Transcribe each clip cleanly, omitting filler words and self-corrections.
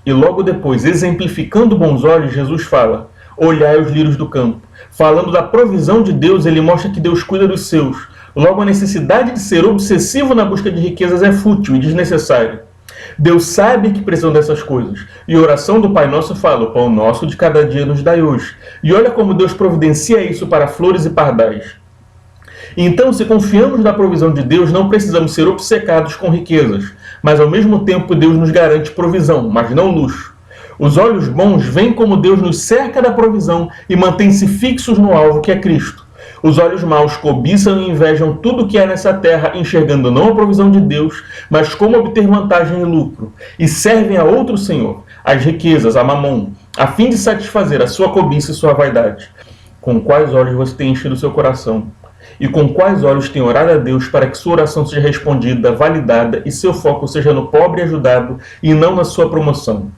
E logo depois, exemplificando bons olhos, Jesus fala: olhai os lírios do campo. Falando da provisão de Deus, ele mostra que Deus cuida dos seus. Logo, a necessidade de ser obsessivo na busca de riquezas é fútil e desnecessária. Deus sabe que precisam dessas coisas. E a oração do Pai Nosso fala: o pão nosso de cada dia nos dai hoje. E olha como Deus providencia isso para flores e pardais. Então, se confiamos na provisão de Deus, não precisamos ser obcecados com riquezas. Mas, ao mesmo tempo, Deus nos garante provisão, mas não luxo. Os olhos bons veem como Deus nos cerca da provisão e mantêm-se fixos no alvo que é Cristo. Os olhos maus cobiçam e invejam tudo o que há nessa terra, enxergando não a provisão de Deus, mas como obter vantagem e lucro, e servem a outro senhor, as riquezas, a mamon, a fim de satisfazer a sua cobiça e sua vaidade. Com quais olhos você tem enchido o seu coração? E com quais olhos tem orado a Deus para que sua oração seja respondida, validada e seu foco seja no pobre ajudado e não na sua promoção?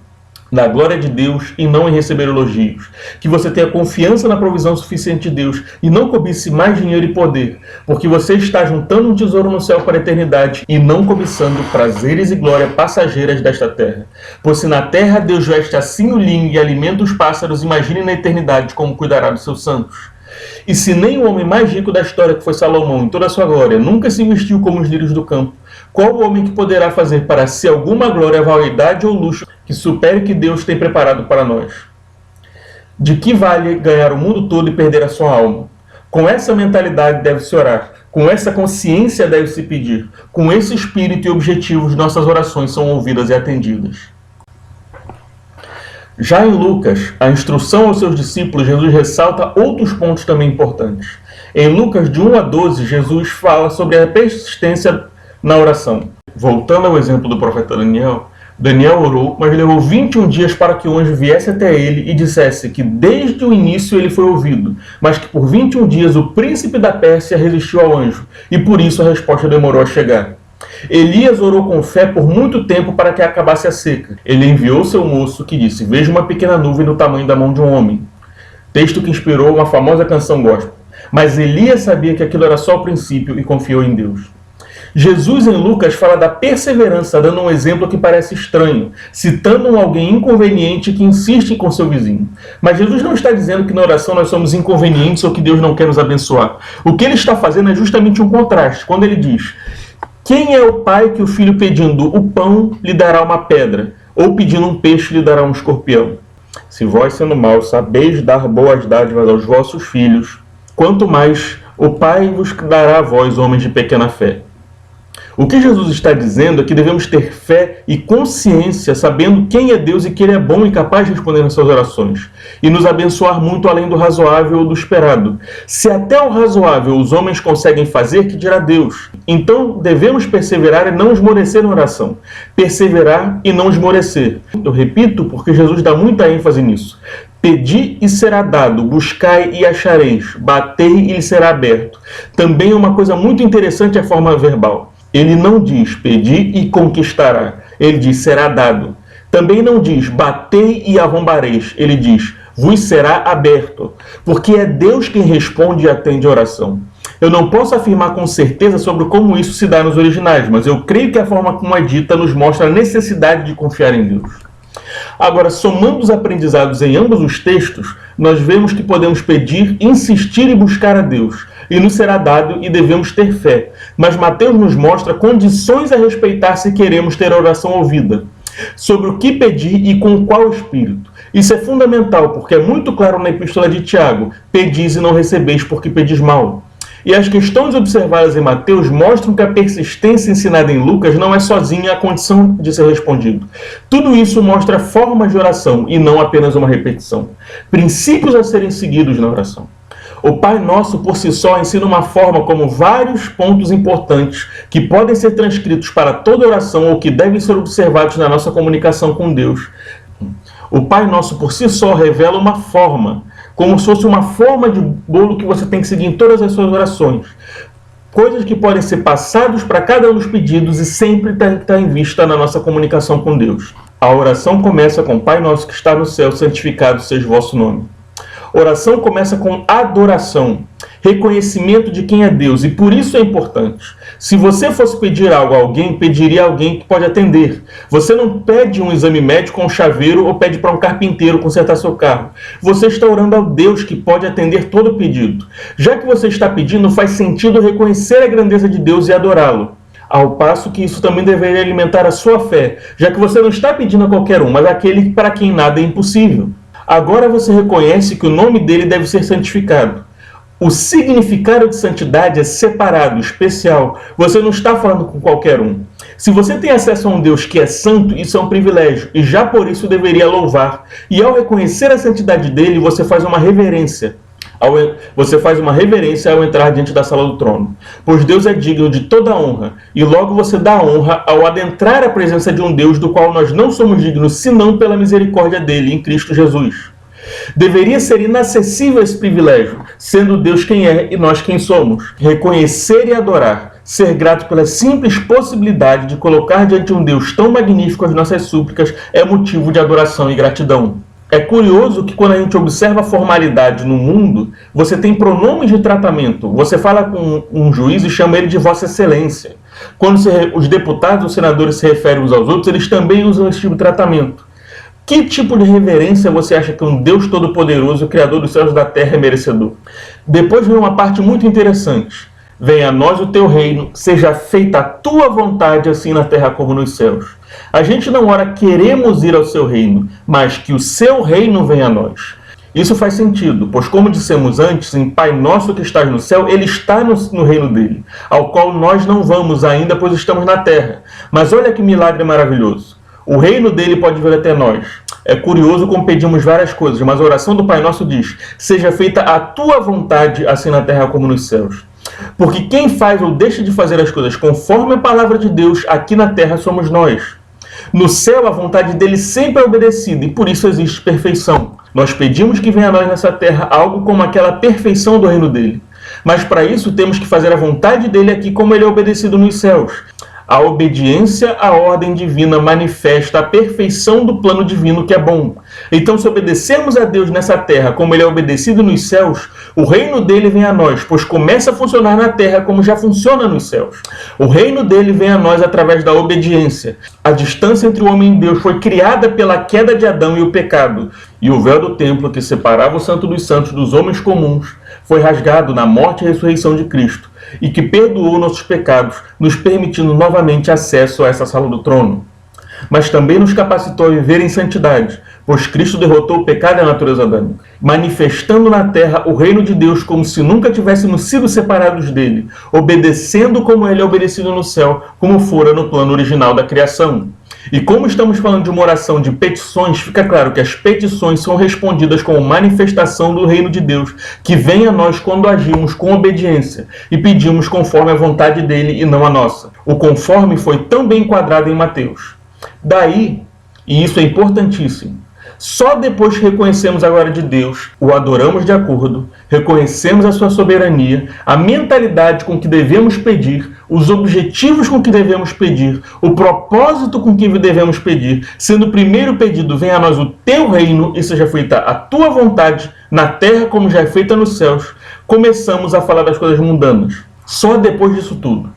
Na glória de Deus e não em receber elogios. Que você tenha confiança na provisão suficiente de Deus e não cobice mais dinheiro e poder, porque você está juntando um tesouro no céu para a eternidade e não cobiçando prazeres e glória passageiras desta terra. Pois se na terra Deus veste assim o linho e alimenta os pássaros, imagine na eternidade como cuidará dos seus santos. E se nem o homem mais rico da história, que foi Salomão, em toda a sua glória, nunca se vestiu como os lírios do campo, qual o homem que poderá fazer para si alguma glória, vaidade ou luxo que supere o que Deus tem preparado para nós? De que vale ganhar o mundo todo e perder a sua alma? Com essa mentalidade deve-se orar, com essa consciência deve-se pedir, com esse espírito e objetivos nossas orações são ouvidas e atendidas. Já em Lucas, a instrução aos seus discípulos, Jesus ressalta outros pontos também importantes. Em Lucas, de 1 a 12, Jesus fala sobre a persistência na oração. Voltando ao exemplo do profeta Daniel, Daniel orou, mas levou 21 dias para que o anjo viesse até ele e dissesse que desde o início ele foi ouvido, mas que por 21 dias o príncipe da Pérsia resistiu ao anjo, e por isso a resposta demorou a chegar. Elias orou com fé por muito tempo para que acabasse a seca. Ele enviou seu moço que disse: veja uma pequena nuvem do tamanho da mão de um homem. Texto que inspirou uma famosa canção gospel. Mas Elias sabia que aquilo era só o princípio e confiou em Deus. Jesus em Lucas fala da perseverança, dando um exemplo que parece estranho, citando um alguém inconveniente que insiste com seu vizinho. Mas Jesus não está dizendo que na oração nós somos inconvenientes ou que Deus não quer nos abençoar. O que ele está fazendo é justamente um contraste, quando ele diz: quem é o pai que o filho pedindo o pão lhe dará uma pedra, ou pedindo um peixe lhe dará um escorpião? Se vós, sendo maus, sabeis dar boas dádivas aos vossos filhos, quanto mais o Pai vos dará a vós, homens de pequena fé. O que Jesus está dizendo é que devemos ter fé e consciência, sabendo quem é Deus e que Ele é bom e capaz de responder nas suas orações, e nos abençoar muito além do razoável ou do esperado. Se até o razoável os homens conseguem fazer, que dirá Deus? Então devemos perseverar e não esmorecer na oração. Perseverar e não esmorecer. Eu repito porque Jesus dá muita ênfase nisso. Pedi e será dado, buscai e achareis, batei e lhe será aberto. Também uma coisa muito interessante é a forma verbal. Ele não diz pedi e conquistará, ele diz será dado. Também não diz batei e arrombareis, ele diz vos será aberto, porque é Deus quem responde e atende a oração. Eu não posso afirmar com certeza sobre como isso se dá nos originais, mas eu creio que a forma como é dita nos mostra a necessidade de confiar em Deus. Agora, somando os aprendizados em ambos os textos, nós vemos que podemos pedir, insistir e buscar a Deus, e nos será dado e devemos ter fé. Mas Mateus nos mostra condições a respeitar se queremos ter a oração ouvida. Sobre o que pedir e com qual espírito. Isso é fundamental, porque é muito claro na Epístola de Tiago: pedis e não recebeis porque pedis mal. E as questões observadas em Mateus mostram que a persistência ensinada em Lucas não é sozinha a condição de ser respondido. Tudo isso mostra formas de oração e não apenas uma repetição. Princípios a serem seguidos na oração. O Pai Nosso, por si só, ensina uma forma como vários pontos importantes que podem ser transcritos para toda oração ou que devem ser observados na nossa comunicação com Deus. O Pai Nosso, por si só, revela uma forma, como se fosse uma forma de bolo que você tem que seguir em todas as suas orações. Coisas que podem ser passados para cada um dos pedidos e sempre tem que estar em vista na nossa comunicação com Deus. A oração começa com Pai Nosso que está no céu, santificado seja o vosso nome. Oração começa com adoração. reconhecimento de quem é Deus, e por isso é importante. Se você fosse pedir algo a alguém, pediria a alguém que pode atender. Você não pede um exame médico com um chaveiro ou pede para um carpinteiro consertar seu carro. Você está orando ao Deus que pode atender todo o pedido. Já que você está pedindo, faz sentido reconhecer a grandeza de Deus e adorá-lo. Ao passo que isso também deveria alimentar a sua fé, já que você não está pedindo a qualquer um, mas àquele para quem nada é impossível. Agora você reconhece que o nome dele deve ser santificado. O significado de santidade é separado, especial. Você não está falando com qualquer um. Se você tem acesso a um Deus que é santo, isso é um privilégio, e já por isso deveria louvar. E ao reconhecer a santidade dele, você faz uma reverência. Ao entrar diante da sala do trono. Pois Deus é digno de toda honra, e logo você dá honra ao adentrar a presença de um Deus do qual nós não somos dignos, senão pela misericórdia dele em Cristo Jesus. Deveria ser inacessível esse privilégio, sendo Deus quem é e nós quem somos. Reconhecer e adorar, ser grato pela simples possibilidade de colocar diante de um Deus tão magnífico as nossas súplicas é motivo de adoração e gratidão. É curioso que quando a gente observa a formalidade no mundo, você tem pronomes de tratamento. Você fala com um juiz e chama ele de Vossa Excelência. Quando os deputados ou senadores se referem uns aos outros, eles também usam esse tipo de tratamento. Que tipo de reverência você acha que um Deus Todo-Poderoso, Criador dos céus e da terra, é merecedor? Depois vem uma parte muito interessante. Venha a nós o teu reino, seja feita a tua vontade, assim na terra como nos céus. A gente não ora queremos ir ao seu reino, mas que o seu reino venha a nós. Isso faz sentido, pois como dissemos antes, em Pai Nosso que estás no céu, ele está no reino dele, ao qual nós não vamos ainda, pois estamos na terra. Mas olha que milagre maravilhoso. O reino dele pode vir até nós. É curioso como pedimos várias coisas, mas a oração do Pai Nosso diz: seja feita a tua vontade, assim na terra como nos céus. Porque quem faz ou deixa de fazer as coisas conforme a palavra de Deus, aqui na terra somos nós. No céu, a vontade dele sempre é obedecida, e por isso existe perfeição. Nós pedimos que venha a nós nessa terra algo como aquela perfeição do reino dele. Mas para isso temos que fazer a vontade dele aqui como ele é obedecido nos céus. A obediência à ordem divina manifesta a perfeição do plano divino que é bom. Então, se obedecermos a Deus nessa terra como ele é obedecido nos céus, o reino dele vem a nós, pois começa a funcionar na terra como já funciona nos céus. O reino dele vem a nós através da obediência. A distância entre o homem e Deus foi criada pela queda de Adão e o pecado. E o véu do templo que separava o santo dos santos dos homens comuns foi rasgado na morte e ressurreição de Cristo, e que perdoou nossos pecados, nos permitindo novamente acesso a essa sala do trono. Mas também nos capacitou a viver em santidade, pois Cristo derrotou o pecado e a natureza adâmica, manifestando na terra o reino de Deus como se nunca tivéssemos sido separados dele, obedecendo como ele é obedecido no céu, como fora no plano original da criação. E como estamos falando de uma oração de petições, fica claro que as petições são respondidas como manifestação do reino de Deus, que vem a nós quando agimos com obediência e pedimos conforme a vontade dele e não a nossa. O conforme foi tão bem enquadrado em Mateus. Daí, e isso é importantíssimo, só depois que reconhecemos a glória de Deus, o adoramos de acordo, reconhecemos a sua soberania, a mentalidade com que devemos pedir, os objetivos com que devemos pedir, o propósito com que devemos pedir, sendo o primeiro pedido: venha a nós o teu reino e seja feita a tua vontade, na terra como já é feita nos céus, começamos a falar das coisas mundanas. Só depois disso tudo.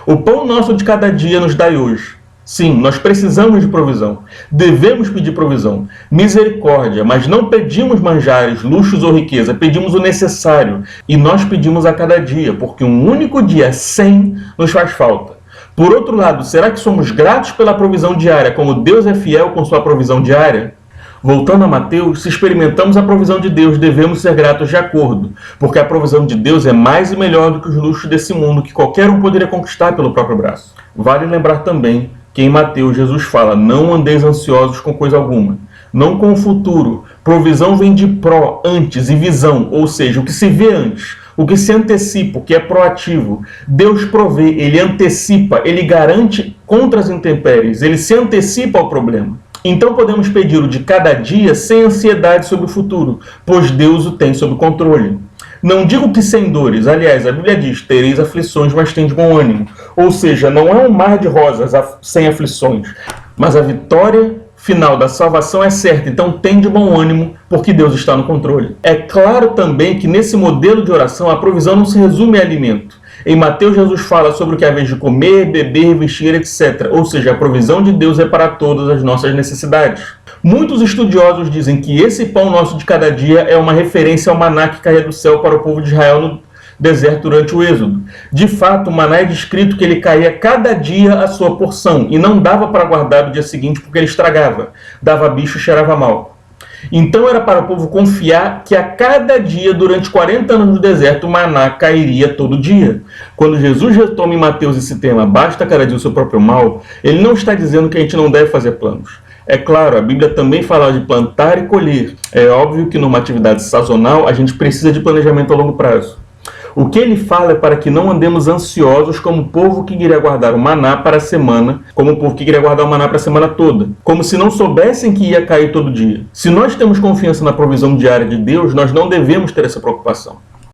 O pão nosso de cada dia nos dai hoje. Sim, nós precisamos de provisão. Devemos pedir provisão. Misericórdia, mas não pedimos manjares, luxos ou riqueza. Pedimos o necessário. E nós pedimos a cada dia, porque um único dia sem nos faz falta. Por outro lado, será que somos gratos pela provisão diária, como Deus é fiel com sua provisão diária? Voltando a Mateus, se experimentamos a provisão de Deus, devemos ser gratos de acordo, porque a provisão de Deus é mais e melhor do que os luxos desse mundo, que qualquer um poderia conquistar pelo próprio braço. Vale lembrar também que em Mateus Jesus fala: não andeis ansiosos com coisa alguma, não com o futuro. Provisão vem de pró, antes, e visão, ou seja, o que se vê antes, o que se antecipa, o que é proativo. Deus provê, ele antecipa, ele garante contra as intempéries, ele se antecipa ao problema. Então podemos pedir o de cada dia sem ansiedade sobre o futuro, pois Deus o tem sob controle. Não digo que sem dores, aliás, a Bíblia diz: tereis aflições, mas tendes bom ânimo. Ou seja, não é um mar de rosas sem aflições, mas a vitória final da salvação é certa, então tem de bom ânimo, porque Deus está no controle. É claro também que nesse modelo de oração a provisão não se resume a alimento. Em Mateus, Jesus fala sobre o que é a vez de comer, beber, vestir, etc. Ou seja, a provisão de Deus é para todas as nossas necessidades. Muitos estudiosos dizem que esse pão nosso de cada dia é uma referência ao maná que caía do céu para o povo de Israel no deserto durante o Êxodo. De fato, o maná é descrito que ele caía cada dia a sua porção, e não dava para guardar no dia seguinte porque ele estragava, dava bicho e cheirava mal. Então era para o povo confiar que a cada dia, durante 40 anos no deserto, o maná cairia todo dia. Quando Jesus retoma em Mateus esse tema, basta cada dia o seu próprio mal, ele não está dizendo que a gente não deve fazer planos. É claro, a Bíblia também fala de plantar e colher. É óbvio que numa atividade sazonal a gente precisa de planejamento a longo prazo. O que ele fala é para que não andemos ansiosos como o povo que queria guardar o maná para a semana, como o povo que queria guardar o maná para a semana toda, como se não soubessem que ia cair todo dia. Se nós temos confiança na provisão diária de Deus, nós não devemos ter essa preocupação.